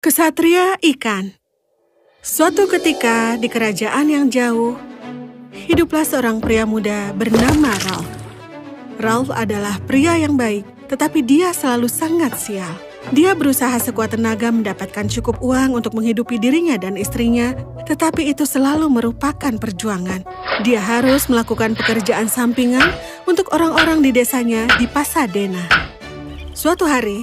Kesatria Ikan. Suatu ketika di kerajaan yang jauh, hiduplah seorang pria muda bernama Ralph. Ralph adalah pria yang baik, tetapi dia selalu sangat sial. Dia berusaha sekuat tenaga mendapatkan cukup uang untuk menghidupi dirinya dan istrinya, tetapi itu selalu merupakan perjuangan. Dia harus melakukan pekerjaan sampingan untuk orang-orang di desanya di Pasadena. Suatu hari,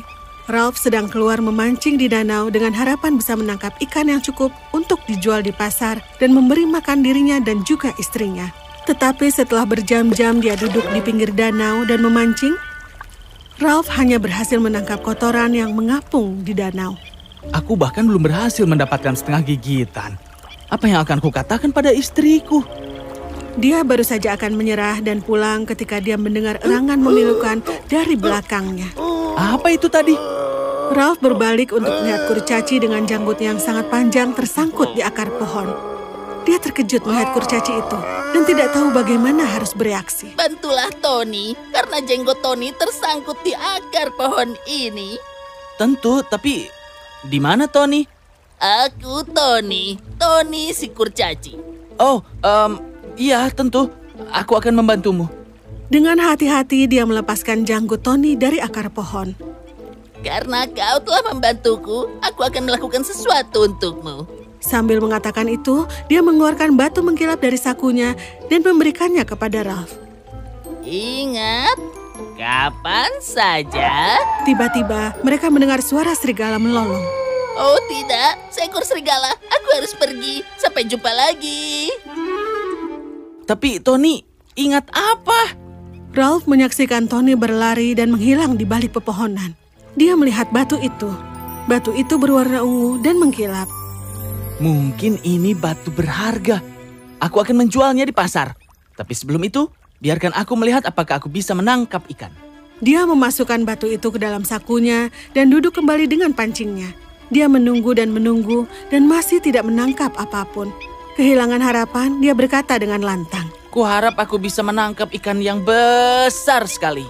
Ralph sedang keluar memancing di danau dengan harapan bisa menangkap ikan yang cukup untuk dijual di pasar dan memberi makan dirinya dan juga istrinya. Tetapi setelah berjam-jam dia duduk di pinggir danau dan memancing, Ralph hanya berhasil menangkap kotoran yang mengapung di danau. Aku bahkan belum berhasil mendapatkan setengah gigitan. Apa yang akan kukatakan pada istriku? Dia baru saja akan menyerah dan pulang ketika dia mendengar erangan memilukan dari belakangnya. Apa itu tadi? Ralph berbalik untuk melihat kurcaci dengan janggut yang sangat panjang tersangkut di akar pohon. Dia terkejut melihat kurcaci itu dan tidak tahu bagaimana harus bereaksi. Bantulah Tony, karena jenggot Tony tersangkut di akar pohon ini. Tentu, tapi di mana Tony? Aku Tony si kurcaci. Oh, iya tentu. Aku akan membantumu. Dengan hati-hati dia melepaskan janggut Tony dari akar pohon. Karena kau telah membantuku, aku akan melakukan sesuatu untukmu. Sambil mengatakan itu, dia mengeluarkan batu mengkilap dari sakunya dan memberikannya kepada Ralph. Ingat, kapan saja. Tiba-tiba, mereka mendengar suara serigala melolong. Oh tidak, seekor serigala. Aku harus pergi. Sampai jumpa lagi. Tapi Tony, ingat apa? Ralph menyaksikan Tony berlari dan menghilang di balik pepohonan. Dia melihat batu itu. Batu itu berwarna ungu dan mengkilap. Mungkin ini batu berharga. Aku akan menjualnya di pasar. Tapi sebelum itu, biarkan aku melihat apakah aku bisa menangkap ikan. Dia memasukkan batu itu ke dalam sakunya dan duduk kembali dengan pancingnya. Dia menunggu dan masih tidak menangkap apapun. Kehilangan harapan, dia berkata dengan lantang. Kuharap aku bisa menangkap ikan yang besar sekali.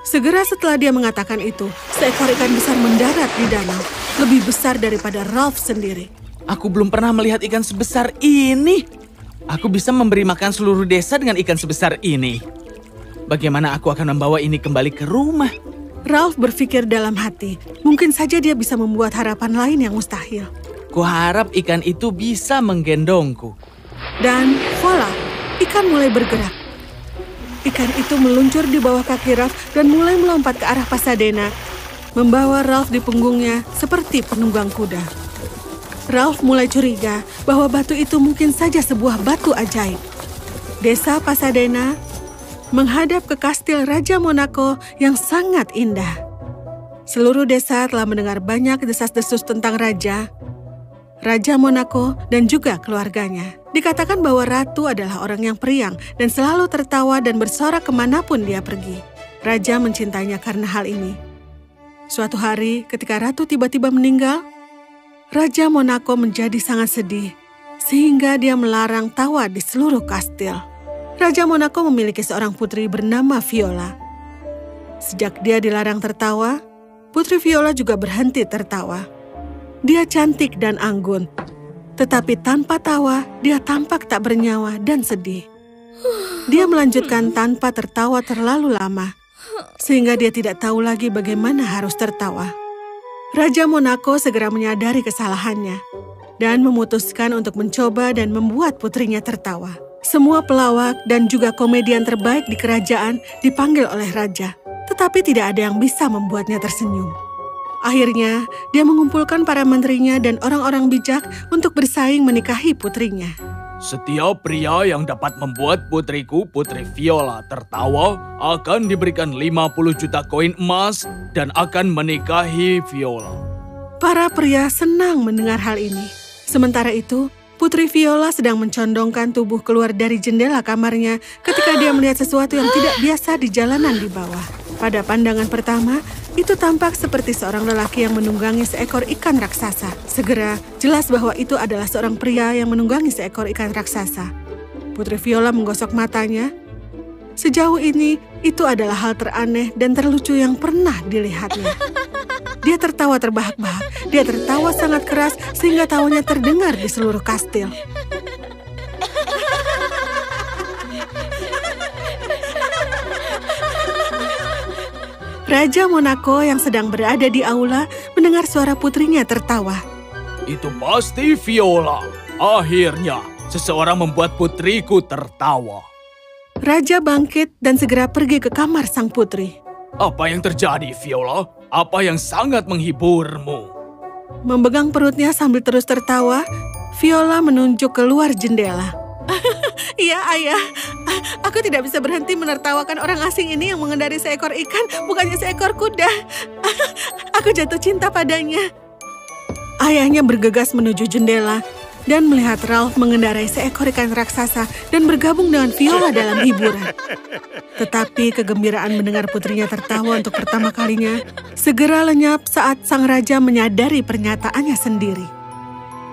Segera setelah dia mengatakan itu, seekor ikan besar mendarat di danau, lebih besar daripada Ralph sendiri. Aku belum pernah melihat ikan sebesar ini. Aku bisa memberi makan seluruh desa dengan ikan sebesar ini. Bagaimana aku akan membawa ini kembali ke rumah? Ralph berpikir dalam hati, mungkin saja dia bisa membuat harapan lain yang mustahil. Kuharap ikan itu bisa menggendongku. Dan voila, ikan mulai bergerak. Ikan itu meluncur di bawah kaki Ralph dan mulai melompat ke arah Pasadena, membawa Ralph di punggungnya seperti penunggang kuda. Ralph mulai curiga bahwa batu itu mungkin saja sebuah batu ajaib. Desa Pasadena menghadap ke kastil Raja Monaco yang sangat indah. Seluruh desa telah mendengar banyak desas-desus tentang Raja Monaco dan juga keluarganya. Dikatakan bahwa ratu adalah orang yang periang dan selalu tertawa dan bersorak kemanapun dia pergi. Raja mencintainya karena hal ini. Suatu hari ketika ratu tiba-tiba meninggal, Raja Monaco menjadi sangat sedih sehingga dia melarang tawa di seluruh kastil. Raja Monaco memiliki seorang putri bernama Viola. Sejak dia dilarang tertawa, Putri Viola juga berhenti tertawa. Dia cantik dan anggun, tetapi tanpa tawa, dia tampak tak bernyawa dan sedih. Dia melanjutkan tanpa tertawa terlalu lama, sehingga dia tidak tahu lagi bagaimana harus tertawa. Raja Monaco segera menyadari kesalahannya dan memutuskan untuk mencoba dan membuat putrinya tertawa. Semua pelawak dan juga komedian terbaik di kerajaan dipanggil oleh raja, tetapi tidak ada yang bisa membuatnya tersenyum. Akhirnya, dia mengumpulkan para menterinya dan orang-orang bijak untuk bersaing menikahi putrinya. Setiap pria yang dapat membuat putriku, Putri Viola, tertawa akan diberikan 50 juta koin emas dan akan menikahi Viola. Para pria senang mendengar hal ini. Sementara itu, Putri Viola sedang mencondongkan tubuh keluar dari jendela kamarnya ketika dia melihat sesuatu yang tidak biasa di jalanan di bawah. Pada pandangan pertama, itu tampak seperti seorang lelaki yang menunggangi seekor ikan raksasa. Segera, jelas bahwa itu adalah seorang pria yang menunggangi seekor ikan raksasa. Putri Viola menggosok matanya. Sejauh ini, itu adalah hal teraneh dan terlucu yang pernah dilihatnya. Dia tertawa terbahak-bahak. Dia tertawa sangat keras sehingga tawanya terdengar di seluruh kastil. Raja Monaco yang sedang berada di aula mendengar suara putrinya tertawa. Itu pasti Viola. Akhirnya, seseorang membuat putriku tertawa. Raja bangkit dan segera pergi ke kamar sang putri. Apa yang terjadi, Viola? Apa yang sangat menghiburmu? Memegang perutnya sambil terus tertawa, Viola menunjuk keluar jendela. Iya, ayah. Aku tidak bisa berhenti menertawakan orang asing ini yang mengendari seekor ikan, bukannya seekor kuda. Aku jatuh cinta padanya. Ayahnya bergegas menuju jendela dan melihat Ralph mengendarai seekor ikan raksasa dan bergabung dengan Viola dalam hiburan. Tetapi kegembiraan mendengar putrinya tertawa untuk pertama kalinya segera lenyap saat sang raja menyadari pernyataannya sendiri.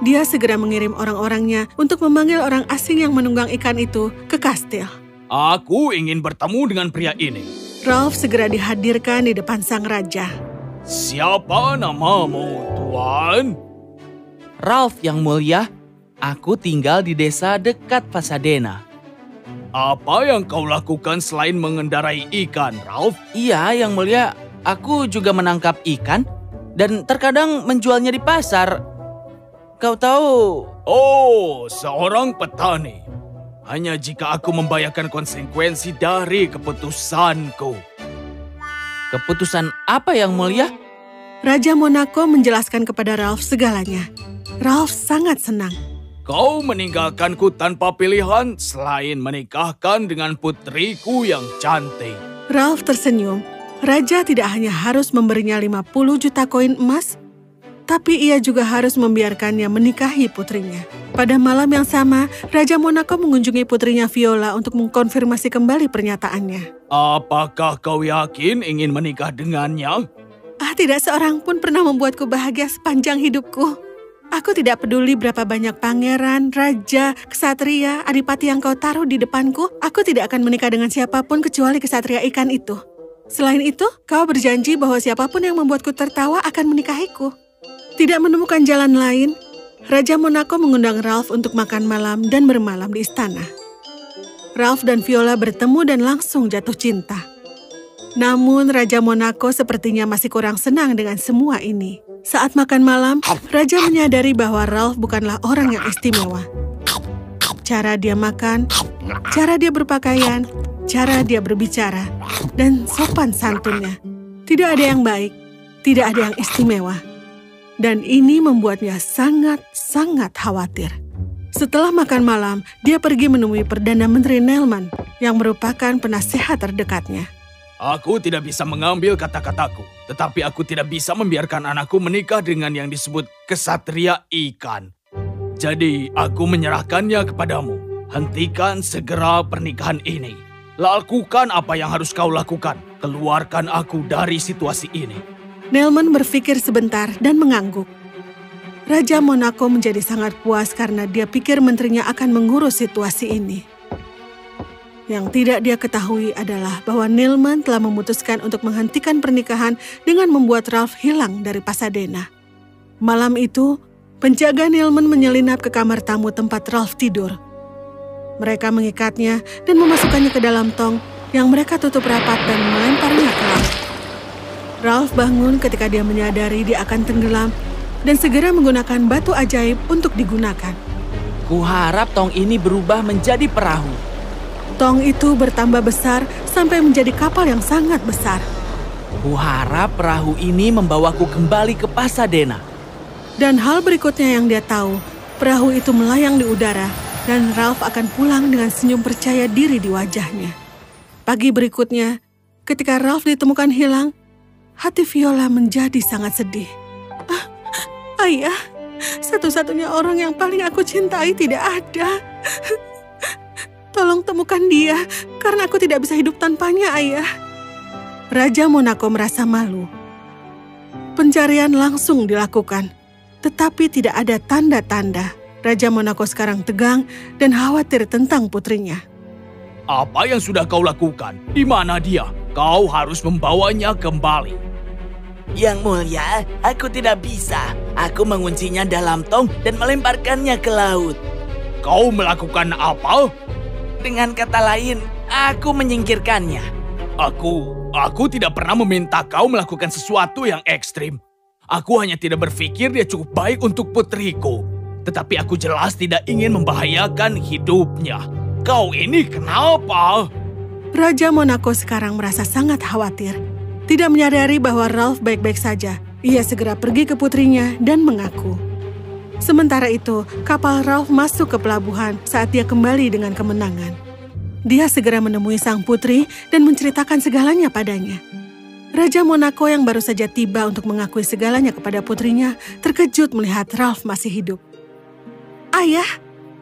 Dia segera mengirim orang-orangnya untuk memanggil orang asing yang menunggang ikan itu ke kastil. Aku ingin bertemu dengan pria ini. Ralph segera dihadirkan di depan sang raja. Siapa namamu, Tuan? Ralph yang mulia, aku tinggal di desa dekat Pasadena. Apa yang kau lakukan selain mengendarai ikan, Ralph? Iya, yang mulia, aku juga menangkap ikan dan terkadang menjualnya di pasar. Kau tahu... Oh, seorang petani. Hanya jika aku membayarkan konsekuensi dari keputusanku. Keputusan apa yang mulia? Raja Monaco menjelaskan kepada Ralph segalanya. Ralph sangat senang. Kau meninggalkanku tanpa pilihan selain menikahkan dengan putriku yang cantik. Ralph tersenyum. Raja tidak hanya harus memberinya 50 juta koin emas, tapi ia juga harus membiarkannya menikahi putrinya. Pada malam yang sama, Raja Monaco mengunjungi putrinya Viola untuk mengkonfirmasi kembali pernyataannya. Apakah kau yakin ingin menikah dengannya? Tidak seorang pun pernah membuatku bahagia sepanjang hidupku. Aku tidak peduli berapa banyak pangeran, raja, kesatria, adipati yang kau taruh di depanku, aku tidak akan menikah dengan siapapun kecuali kesatria ikan itu. Selain itu, kau berjanji bahwa siapapun yang membuatku tertawa akan menikahiku. Tidak menemukan jalan lain, Raja Monaco mengundang Ralph untuk makan malam dan bermalam di istana. Ralph dan Viola bertemu dan langsung jatuh cinta. Namun Raja Monaco sepertinya masih kurang senang dengan semua ini. Saat makan malam, Raja menyadari bahwa Ralph bukanlah orang yang istimewa. Cara dia makan, cara dia berpakaian, cara dia berbicara, dan sopan santunnya. Tidak ada yang baik, tidak ada yang istimewa. Dan ini membuatnya sangat-sangat khawatir. Setelah makan malam, dia pergi menemui Perdana Menteri Nelman yang merupakan penasehat terdekatnya. Aku tidak bisa mengambil kata-kataku, tetapi aku tidak bisa membiarkan anakku menikah dengan yang disebut kesatria ikan. Jadi, aku menyerahkannya kepadamu. Hentikan segera pernikahan ini. Lakukan apa yang harus kau lakukan. Keluarkan aku dari situasi ini. Nelman berpikir sebentar dan mengangguk. Raja Monaco menjadi sangat puas karena dia pikir menterinya akan mengurus situasi ini. Yang tidak dia ketahui adalah bahwa Nelman telah memutuskan untuk menghentikan pernikahan dengan membuat Ralph hilang dari Pasadena. Malam itu, penjaga Nelman menyelinap ke kamar tamu tempat Ralph tidur. Mereka mengikatnya dan memasukkannya ke dalam tong yang mereka tutup rapat dan melemparnya ke laut. Ralph bangun ketika dia menyadari dia akan tenggelam dan segera menggunakan batu ajaib untuk digunakan. Kuharap tong ini berubah menjadi perahu. Tong itu bertambah besar sampai menjadi kapal yang sangat besar. Kuharap perahu ini membawaku kembali ke Pasadena. Dan hal berikutnya yang dia tahu, perahu itu melayang di udara dan Ralph akan pulang dengan senyum percaya diri di wajahnya. Pagi berikutnya, ketika Ralph ditemukan hilang, hati Viola menjadi sangat sedih. Ayah, satu-satunya orang yang paling aku cintai tidak ada. Tolong temukan dia, karena aku tidak bisa hidup tanpanya, Ayah. Raja Monaco merasa malu. Pencarian langsung dilakukan, tetapi tidak ada tanda-tanda. Raja Monaco sekarang tegang dan khawatir tentang putrinya. Apa yang sudah kau lakukan? Di mana dia? Kau harus membawanya kembali. Yang mulia, aku tidak bisa. Aku menguncinya dalam tong dan melemparkannya ke laut. Kau melakukan apa? Dengan kata lain, aku menyingkirkannya. Aku tidak pernah meminta kau melakukan sesuatu yang ekstrim. Aku hanya tidak berpikir dia cukup baik untuk putriku. Tetapi aku jelas tidak ingin membahayakan hidupnya. Kau ini kenapa? Raja Monaco sekarang merasa sangat khawatir. Tidak menyadari bahwa Ralph baik-baik saja. Ia segera pergi ke putrinya dan mengaku. Sementara itu, kapal Ralph masuk ke pelabuhan saat dia kembali dengan kemenangan. Dia segera menemui sang putri dan menceritakan segalanya padanya. Raja Monaco yang baru saja tiba untuk mengakui segalanya kepada putrinya, terkejut melihat Ralph masih hidup. Ayah,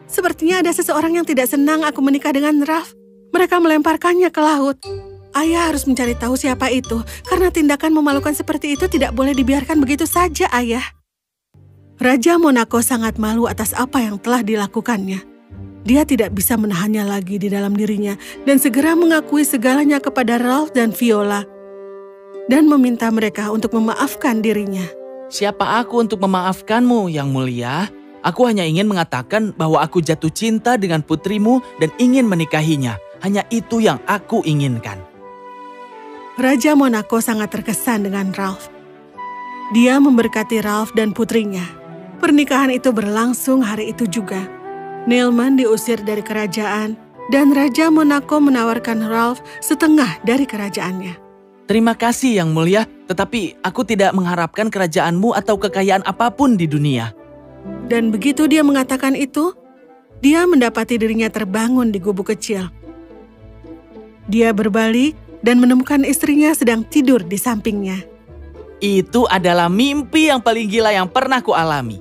sepertinya ada seseorang yang tidak senang aku menikah dengan Ralph. Mereka melemparkannya ke laut. Ayah harus mencari tahu siapa itu, karena tindakan memalukan seperti itu tidak boleh dibiarkan begitu saja, Ayah. Raja Monaco sangat malu atas apa yang telah dilakukannya. Dia tidak bisa menahannya lagi di dalam dirinya dan segera mengakui segalanya kepada Ralph dan Viola dan meminta mereka untuk memaafkan dirinya. Siapa aku untuk memaafkanmu, Yang Mulia? Aku hanya ingin mengatakan bahwa aku jatuh cinta dengan putrimu dan ingin menikahinya. Hanya itu yang aku inginkan. Raja Monaco sangat terkesan dengan Ralph. Dia memberkati Ralph dan putrinya. Pernikahan itu berlangsung hari itu juga. Neilman diusir dari kerajaan, dan Raja Monaco menawarkan Ralph setengah dari kerajaannya. Terima kasih, Yang Mulia, tetapi aku tidak mengharapkan kerajaanmu atau kekayaan apapun di dunia. Dan begitu dia mengatakan itu, dia mendapati dirinya terbangun di gubuk kecil. Dia berbalik dan menemukan istrinya sedang tidur di sampingnya. Itu adalah mimpi yang paling gila yang pernah kualami.